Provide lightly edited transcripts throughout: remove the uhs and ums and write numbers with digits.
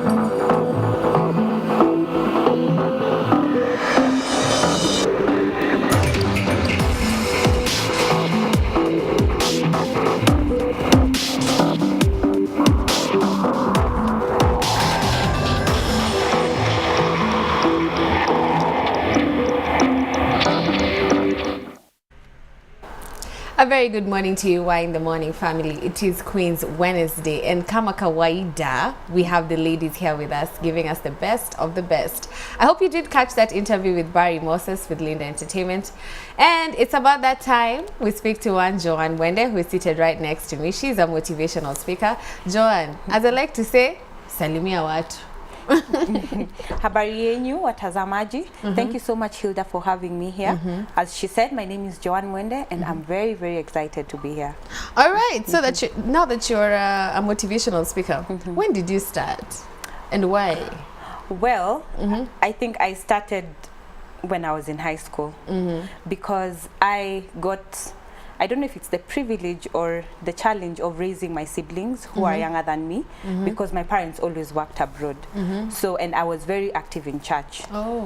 A very good morning to you, Why in the Morning family. It is Queen's Wednesday, and kama kawaida, we have the ladies here with us, giving us the best of the best. I hope you did catch that interview with Barry Moses with Linda Entertainment. And it's about that time we speak to one Joan Mwende, who is seated right next to me. She's a motivational speaker. Joan, as I like to say, salimia watu. Habari yenyu watazamaji. Thank you so much, Hilda, for having me here. As she said, my name is Joan Mwende, and I'm very, very excited to be here. All right. So that now that you're a motivational speaker, when did you start and why? Well, I think I started when I was in high school because I don't know if it's the privilege or the challenge of raising my siblings who are younger than me, because my parents always worked abroad. So, and I was very active in church.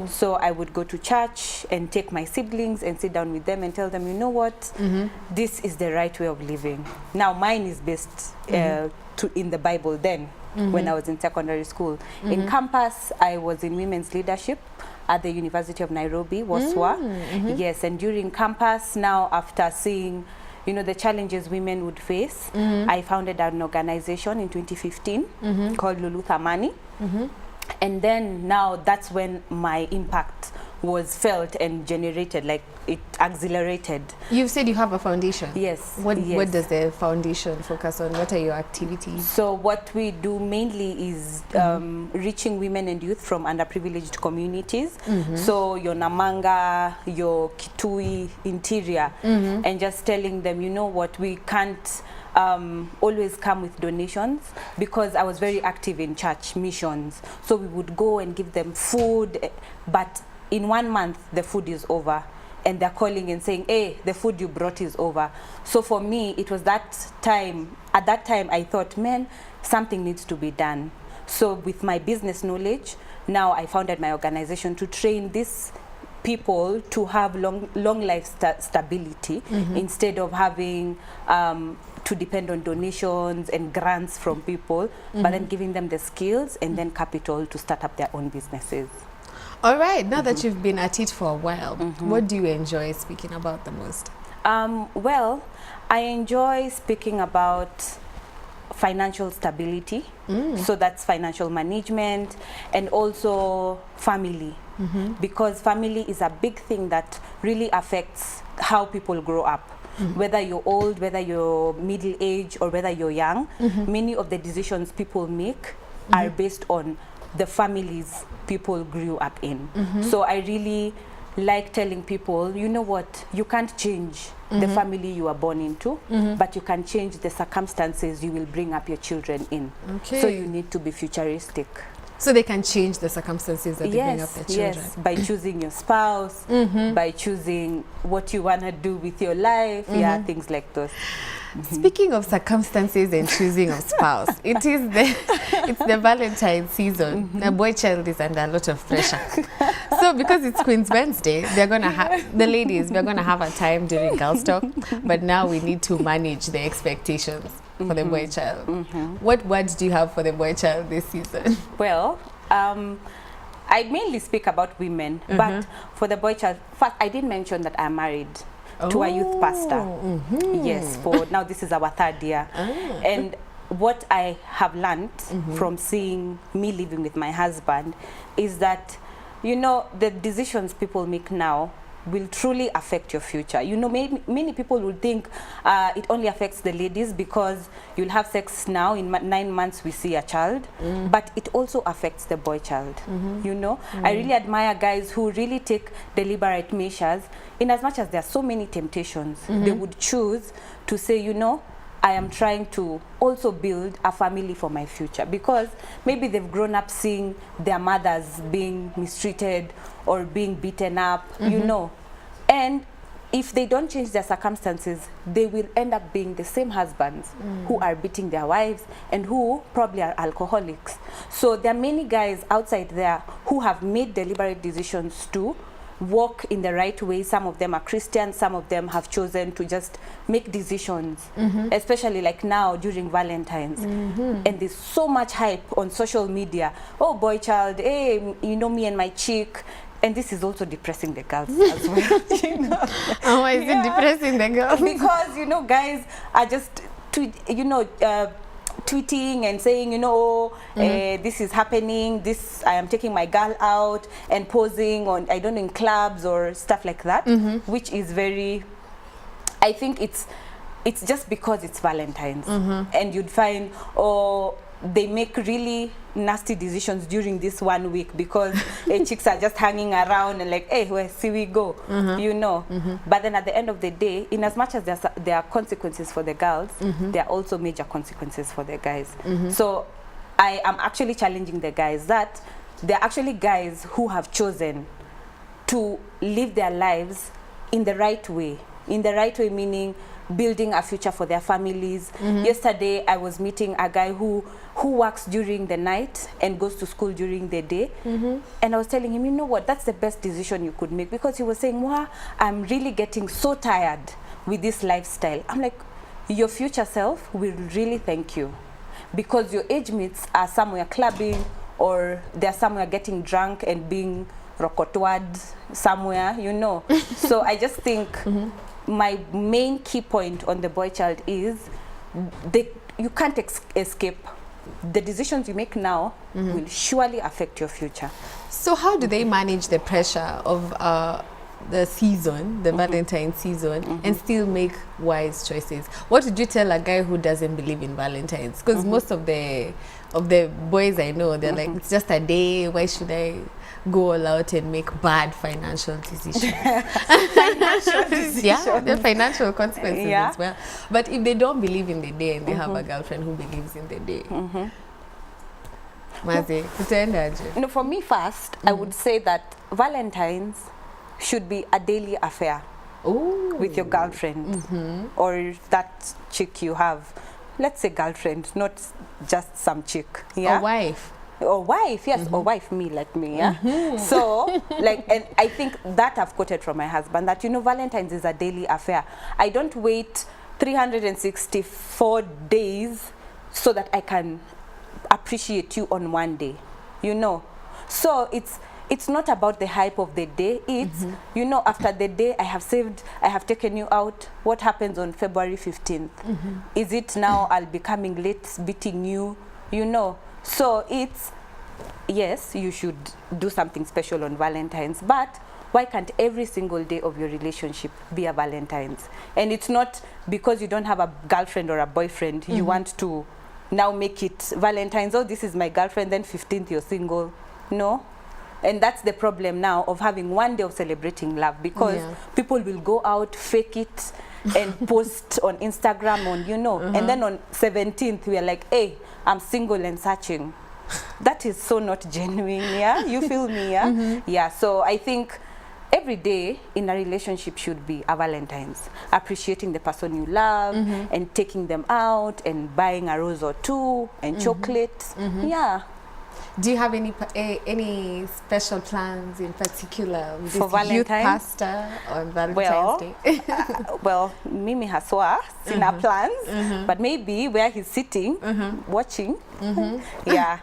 So I would go to church and take my siblings and sit down with them and tell them, you know what, this is the right way of living. Now mine is based in the Bible then, when I was in secondary school. In campus, I was in women's leadership at the University of Nairobi, WASWA. Yes, and during campus, now after seeing, you know, the challenges women would face, I founded an organization in 2015 called Lulu Thamani. And then now that's when my impact was felt and generated, like it accelerated. You've said you have a foundation. Yes. What does the foundation focus on? What are your activities? So what we do mainly is reaching women and youth from underprivileged communities. So your Namanga, your Kitui interior, and just telling them, you know what, we can't always come with donations, because I was very active in church missions. So we would go and give them food, but in 1 month the food is over and they're calling and saying, hey, the food you brought is over. So for me, it was that time, at that time I thought, man, something needs to be done. So with my business knowledge, now I founded my organization to train these people to have long life stability, instead of having to depend on donations and grants from people, but then giving them the skills and then capital to start up their own businesses. All right, now that you've been at it for a while, what do you enjoy speaking about the most? Well, I enjoy speaking about financial stability. So that's financial management, and also family. Because family is a big thing that really affects how people grow up. Whether you're old, whether you're middle age, or whether you're young, many of the decisions people make are based on the families people grew up in. So I really like telling people, you know what, you can't change the family you are born into, but you can change the circumstances you will bring up your children in. So you need to be futuristic. So they can change the circumstances that they bring up their children. Yes, by choosing your spouse, by choosing what you want to do with your life, things like those. Speaking of circumstances and choosing of spouse, it's the Valentine season. The boy child is under a lot of pressure. So because it's Queen's Wednesday, they're gonna have the ladies. We're gonna have a time during Girls Talk, but now we need to manage the expectations for the boy child. What words do you have for the boy child this season? Well, I mainly speak about women, but for the boy child, first, I did mention that I'm married to a youth pastor. Yes, for now this is our 3rd year. And what I have learned from seeing me living with my husband is that, you know, the decisions people make now will truly affect your future. You know, many people will think it only affects the ladies because you'll have sex now, in 9 months we see a child, but it also affects the boy child. You know, I really admire guys who really take deliberate measures, in as much as there are so many temptations, they would choose to say, you know, I am trying to also build a family for my future, because maybe they've grown up seeing their mothers being mistreated or being beaten up, you know. And if they don't change their circumstances, they will end up being the same husbands who are beating their wives and who probably are alcoholics. So there are many guys outside there who have made deliberate decisions to walk in the right way. Some of them are Christian, some of them have chosen to just make decisions, especially like now during Valentines. And there's so much hype on social media. Oh, boy child, hey, you know, me and my chick. And this is also depressing the girls as well. You know? Oh, why is it depressing the girls? Because, you know, guys are just, tweeting and saying, you know, this is happening, I am taking my girl out and posing on, I don't know, in clubs or stuff like that, which is very, I think it's just because it's Valentine's. And you'd find, they make really nasty decisions during this 1 week because chicks are just hanging around and like, hey, where see we go, you know. But then at the end of the day, in as much as there are consequences for the girls, there are also major consequences for the guys. So I am actually challenging the guys that there are actually guys who have chosen to live their lives in the right way. In the right way meaning building a future for their families. Yesterday I was meeting a guy who works during the night and goes to school during the day, and I was telling him, you know what, that's the best decision you could make, because he was saying, wow, I'm really getting so tired with this lifestyle. I'm like, your future self will really thank you, because your age mates are somewhere clubbing or they're somewhere getting drunk and being rokotwad somewhere, you know. So I just think my main key point on the boy child is you can't escape. The decisions you make now will surely affect your future. So how do they manage the pressure of the season, the Valentine season, and still make wise choices? What would you tell a guy who doesn't believe in Valentines? Because most of the boys I know, they're like, it's just a day, why should I go all out and make bad financial decisions? Yeah, the financial consequences as well. But if they don't believe in the day and they have a girlfriend who believes in the day, Mazi, kutendaje? No, for me first, I would say that Valentine's should be a daily affair with your girlfriend or that chick you have. Let's say girlfriend, not just some chick. Yeah? Or wife. Or wife, yes, or wife, me, like me, yeah. So, like, and I think that I've quoted from my husband, that, you know, Valentine's is a daily affair. I don't wait 364 days so that I can appreciate you on one day, you know. So it's not about the hype of the day. It's, you know, after the day I have saved, I have taken you out, what happens on February 15th? Is it now I'll be coming late beating you, you know? So it's, yes, you should do something special on Valentine's, but why can't every single day of your relationship be a Valentine's? And it's not because you don't have a girlfriend or a boyfriend, you want to now make it Valentine's, oh, this is my girlfriend, then 15th you're single. No. And that's the problem now of having one day of celebrating love, because people will go out, fake it, and post on Instagram, on, you know, and then on 17th we are like, hey, I'm single and searching. That is so not genuine, yeah? You feel me, yeah? Yeah, so I think every day in a relationship should be a Valentine's. Appreciating the person you love and taking them out and buying a rose or two and chocolates. Yeah. Do you have any special plans in particular with for this youth Valentine's? pastor on Valentine's Day? Well, Mimi haswa sina plans, but maybe where he's sitting watching, yeah,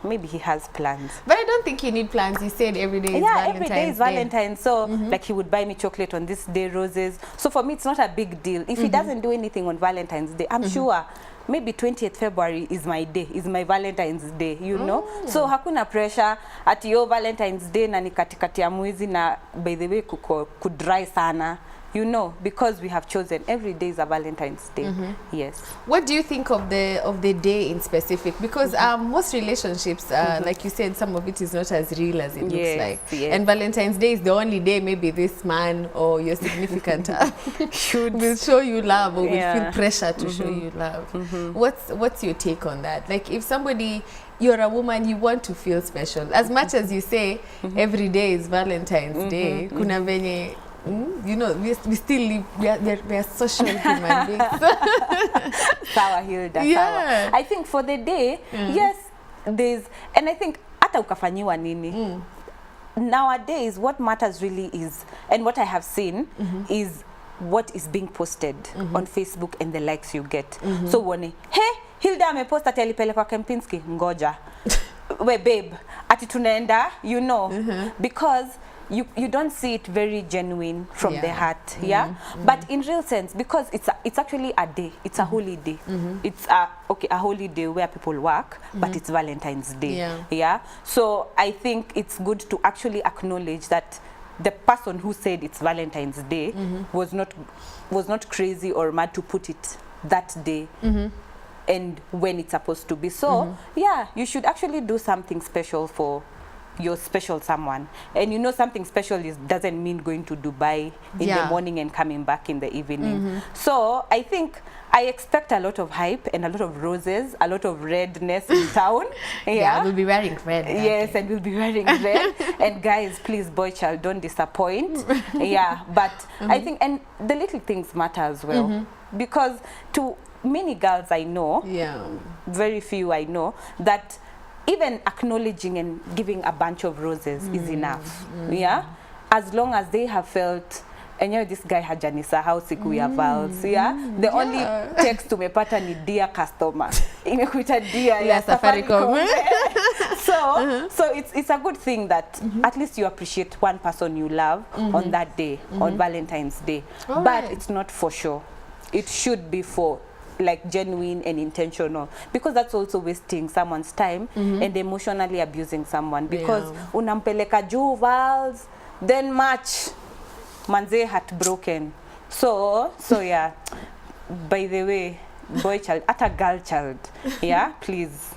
maybe he has plans. But I don't think you need plans. You said every day is Valentine's every day is Valentine's. So like he would buy me chocolate on this day, roses. So for me, it's not a big deal. If he doesn't do anything on Valentine's Day, I'm sure maybe 20th February is my day, is my Valentine's Day, you know. So hakuna pressure at your Valentine's Day na ni katikati ya mwezi na by the way kudry sana, you know, because we have chosen every day is a Valentine's Day. Yes. What do you think of the day in specific? Because most relationships, like you said, some of it is not as real as it looks like. Yes. And Valentine's Day is the only day maybe this man or your significant will show you love, or will feel pressure to show you love. What's your take on that? Like, if somebody, you're a woman, you want to feel special. As much as you say every day is Valentine's Day, kuna venye You know, we still live, we are social human beings. Sawa, Hilda, Yeah. sawa. I think for the day, yes, there's, and I think hata ukafanyiwa nini. Nowadays, what matters really is, and what I have seen is what is being posted on Facebook and the likes you get. So uone, hey, Hilda amepost ati alipelekwa Kempinski, ngoja. We babe, ati tunaenda, you know, because you don't see it very genuine from the heart, but in real sense, because it's actually a day, it's a holy day, it's a holy day where people work, but it's Valentine's Day, so I think it's good to actually acknowledge that the person who said it's Valentine's Day was not crazy or mad to put it that day and when it's supposed to be. So yeah, you should actually do something special for your special someone. And you know, something special doesn't mean going to Dubai in the morning and coming back in the evening. So I think I expect a lot of hype and a lot of roses, a lot of redness in town. We'll be wearing red. Yes, and we'll be wearing red. And guys, please, boy child, don't disappoint. But I think, and the little things matter as well. Because to many girls I know, very few I know, that even acknowledging and giving a bunch of roses is enough. As long as they have felt, and you know, this guy hajanisahau siku ya Vals. The only text tumepata ni dear customer. Imekuita dear ya Safaricom. So it's a good thing that at least you appreciate one person you love on that day, on Valentine's Day. But it's not for sure. It should be for like genuine and intentional, because that's also wasting someone's time and emotionally abusing someone, because unampeleka juu Vals, then March manze heartbroken. So yeah, by the way, boy child, at a girl child, please,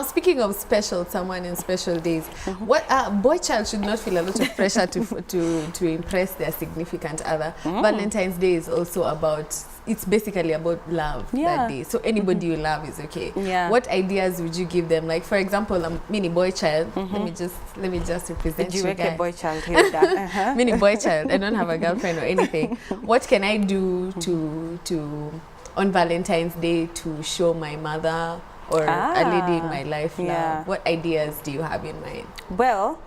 speaking of special someone and special days, what boy child should not feel a lot of pressure to impress their significant other. Valentine's Day is also about, it's basically about love that day. So anybody you love is okay. What ideas would you give them? Like, for example, I'm mini boy child. Let me just represent you guys. Boy child here? Mini boy child. I don't have a girlfriend or anything. What can I do to on Valentine's Day to show my mother or a lady in my life love? What ideas do you have in mind? Well,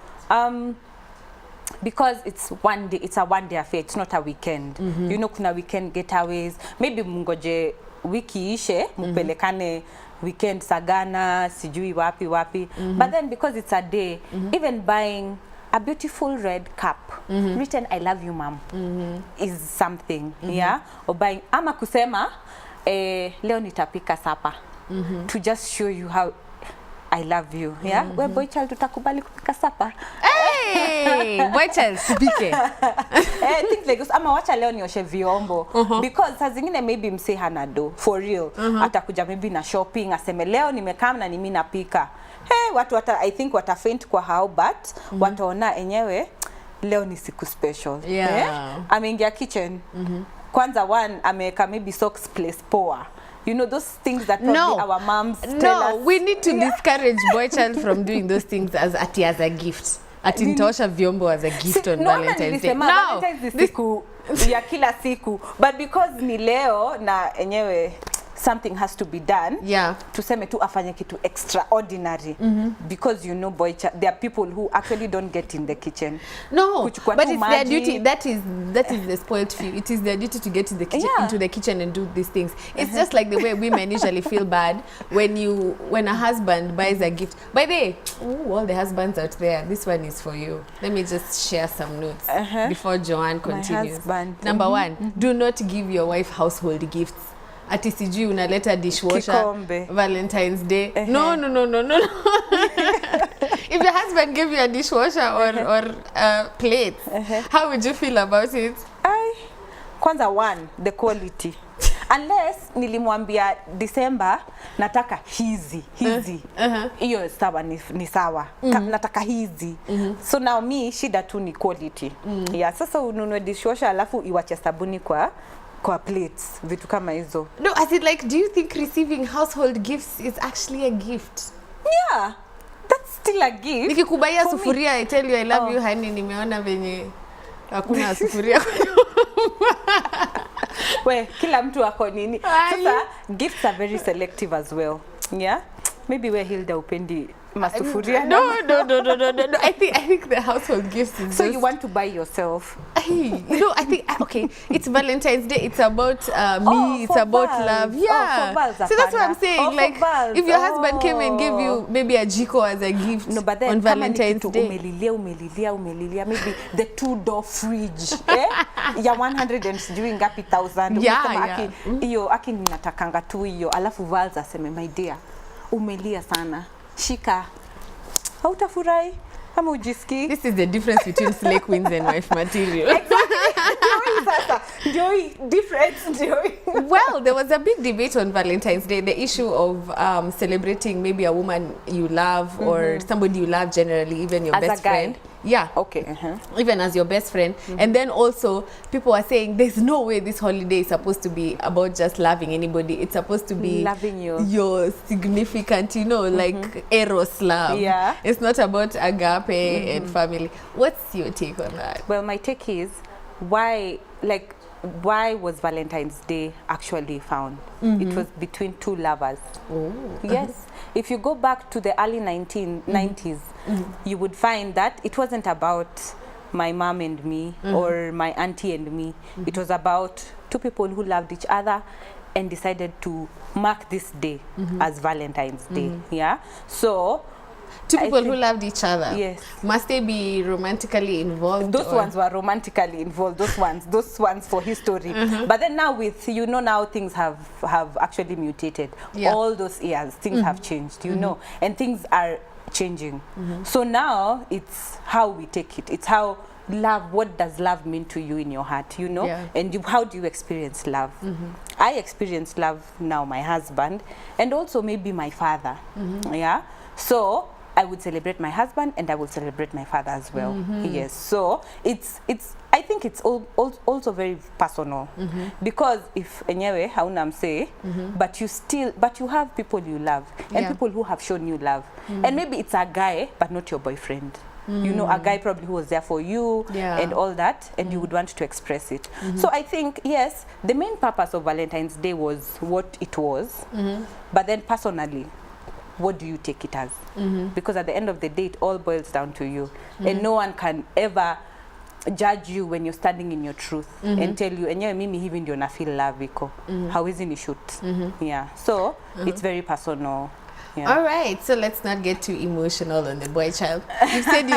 because it's one day, it's a one-day affair, it's not a weekend. You know, kuna weekend getaways, maybe mungoje wiki ishe, mpelekane weekend Sagana, sijui wapi. But then because it's a day, even buying a beautiful red cup written "I love you, mom" is something, or buying ama kusema leo nitapika sapa to just show you how I love you. We boy child tutakubali kupika sapa. Hey, boy child tupike. Things like this. Ama wacha leo nioshe vyombo, because saa zingine maybe mse hana do for real. Atakuja maybe na shopping, aseme leo nimekaa na mimi napika. Hey, watu I think watafaint kwa how, but wataona enyewe leo ni siku special. Ameingia kitchen. Kwanza one ameweka maybe socks place poa. You know, those things that probably our moms tell us. We need to discourage boy child from doing those things as a gift. Ati nitaosha vyombo as a gift on Valentine's Day. No, Valentine's Day siku ya kila siku. But because ni leo na enyewe something has to be done. Tuseme tu afanye kitu extraordinary. Because you know, boy child, there are people who actually don't get in the kitchen. No, but it's their duty. That is the spoiled few. It is their duty to get in the kitchen, into the kitchen and do these things. It's just like the way women usually feel bad when a husband buys a gift. By the way, all the husbands out there, this one is for you. Let me just share some notes before Joanne continues. Number one, do not give your wife household gifts. Ati sijui unaleta dishwasher Kikombe. Valentine's Day. No. If your husband gave you a dishwasher or plates, how would you feel about it? Kwanza one, the quality. Unless nilimwambia December nataka hizi. Iyo sawa ni sawa. Nataka hizi. So now me shida tu ni quality. Sasa ununue dishwasher alafu iwache sabuni kwa plates, vitu kama hizo. No, as in, like, do you think receiving household gifts is actually a gift? Yeah, that's still a gift. Nikikubaya sufuria, I tell you I love you honey, nimeona venye Hakuna sufuria. We, kila mtu ako nini. Sasa gifts are very selective as well. Yeah? Maybe we're Hilda upendi masufuria. No. I think the household gifts is so you want to buy yourself. I think okay, it's Valentine's Day. It's about me. It's about love. Yeah. So that's what I'm saying. Like, if your husband came and gave you maybe a jiko as a gift, no, but then on Valentine's Day, umelilia, maybe the 2-door fridge, ya 100 and sijui ngapi thousand. Yeah. Iyo aki ninatakanga tu iyo, alafu Vals aseme, my dear, umelia sana. Shika. Hautafurahi ama ujiski. This is the difference between slay queens and wife material. Well, there was a big debate on Valentine's Day, the issue of celebrating maybe a woman you love or somebody you love generally, even your as best a guy. friend. Yeah. Okay. Even as your best friend. And then also people are saying there's no way this holiday is supposed to be about just loving anybody. It's supposed to be loving your significant, you know, like eros love. Yeah. It's not about agape and family. What's your take on that? Well, my take is why was Valentine's Day actually found? It was between two lovers. Yes. If you go back to the early 1990s, you would find that it wasn't about my mom and me or my auntie and me. It was about two people who loved each other and decided to mark this day as Valentine's Day. Yeah. So two people who loved each other. Yes. Must they be romantically involved? Those ones were romantically involved. Those ones for history. But then now with, you know, now things have actually mutated. Yeah. All those years, things have changed, you know, and things are changing. So now it's how we take it. It's how love, what does love mean to you in your heart, you know? Yeah. And how do you experience love? I experience love now, my husband, and also maybe my father. Yeah. So I would celebrate my husband and I will celebrate my father as well. Yes. So it's I think it's also very personal because if enyewe hauna mse, but you have people you love and people who have shown you love, and maybe it's a guy but not your boyfriend. You know, a guy probably who was there for you and all that, and you would want to express it. So I think, yes, the main purpose of Valentine's Day was what it was, but then personally, what do you take it as? Because at the end of the day, it all boils down to you. And no one can ever judge you when you're standing in your truth and tell you, enyewe mimi hivi ndio na feel love iko. Hawezi ni shoot. Yeah. So it's very personal. Yeah. All right, so let's not get too emotional on the boy child. You said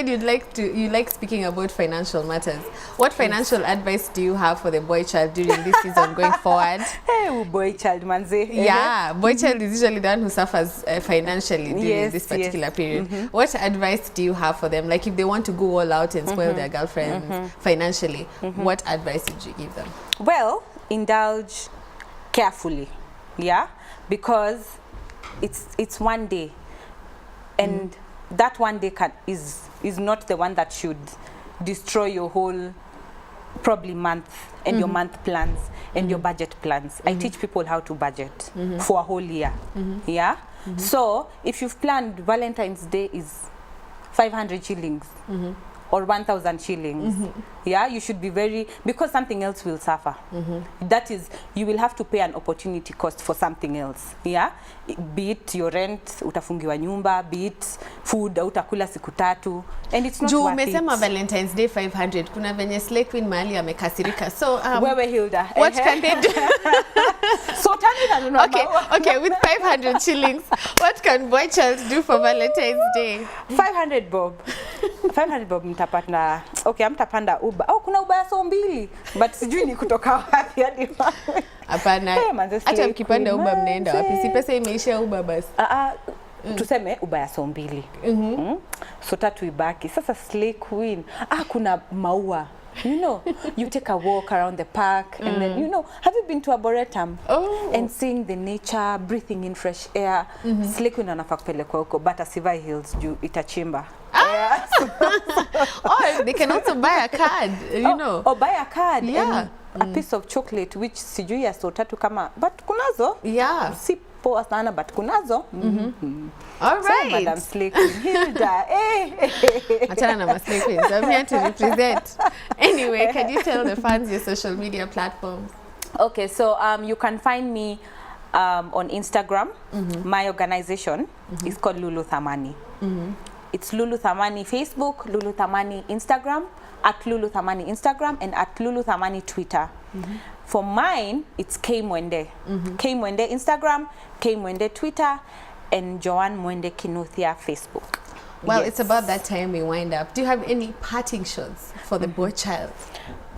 you like speaking about financial matters. What financial advice do you have for the boy child during this season going forward? Hey, boy child, manze. Yeah, boy child is usually the one who suffers financially during this particular period. What advice do you have for them? Like if they want to go all out and spoil their girlfriends financially, what advice would you give them? Well, indulge carefully. Yeah, because it's one day, and that one day is not the one that should destroy your whole probably month and your month plans and your budget plans. I teach people how to budget for a whole year. Yeah. So if you've planned Valentine's Day is 500 shillings or 1,000 shillings, yeah, you should be because something else will suffer. That is, you will have to pay an opportunity cost for something else. Yeah, be it your rent, utafungiwa nyumba, be it food, utakula siku tatu, and it's not worth it. Umesema Valentine's Day 500, kuna venye slay queen mahali amekasirika. So wewe Hilda, what can they do? So tell me that. Okay, with 500 shillings, what can boy child do for Valentine's Day? 500 bob. 500 bob mtapanda. Okay, mtapanda Uber. Oh, kuna Uber ya so mbili. But sijui ni kutoka wapi hadi wapi. Hapana. Hata mkipanda Uber mnaenda wapi? Si pesa imeisha Uber basi. Tuseme Uber ya so mbili. So tatu ibaki. Sasa slay queen. Kuna maua. You know, you take a walk around the park and then, you know, have you been to Arboretum? And seeing the nature, breathing in fresh air. Slay queen anafaa kupelekwa huko, but asivai heels juu itachimba. Or they can also buy a card, you know. Or buy a card. Yeah. And a piece of chocolate, which sijui ya so tatu kama, but kunazo. Yeah. Si poa sana but kunazo. All So, right. Madam Slay Queen Hilda. Achana na ma Slay Queens. I'm here to represent. Anyway, can you tell the fans your social media platforms? Okay, so you can find me on Instagram. My organization is called Lulu Thamani. It's Lulu Thamani Facebook, Lulu Thamani Instagram, at Lulu Thamani Instagram, and at Lulu Thamani Twitter. For mine, it's K Mwende. K Mwende Instagram, K Mwende Twitter, and Joan Mwende Kinuthia Facebook. Well, Yes. it's about that time we wind up. Do you have any parting shots for the boy child?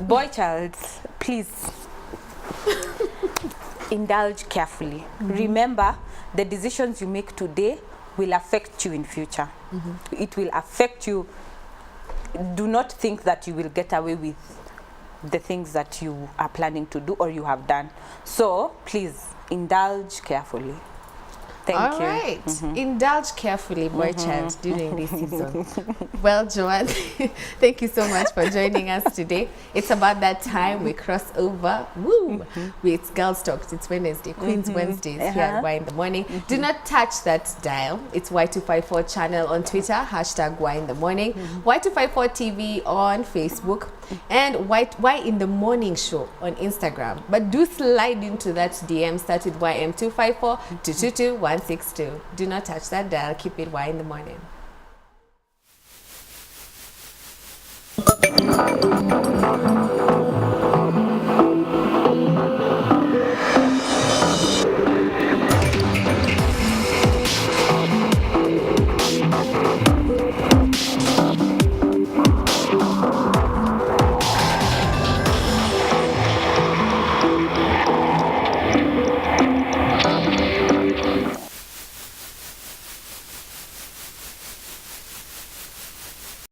Boy child, please indulge carefully. Remember, the decisions you make today will affect you in future. It will affect you. Do not think that you will get away with the things that you are planning to do or you have done. So please indulge carefully. Thank All you. right. Indulge carefully, boy child, during this season. Well, Joanne, thank you so much for joining us today. It's about that time we cross over. Woo! It's Girls Talk. It's Wednesday, Queen's Wednesdays here at Y in the Morning. Do not touch that dial. It's Y254 channel on Twitter, hashtag Y in the Morning, Y254 TV on Facebook, and Y in the Morning Show on Instagram. But do slide into that DM started YM254 222162. Do not touch that dial. Keep it Y in the Morning.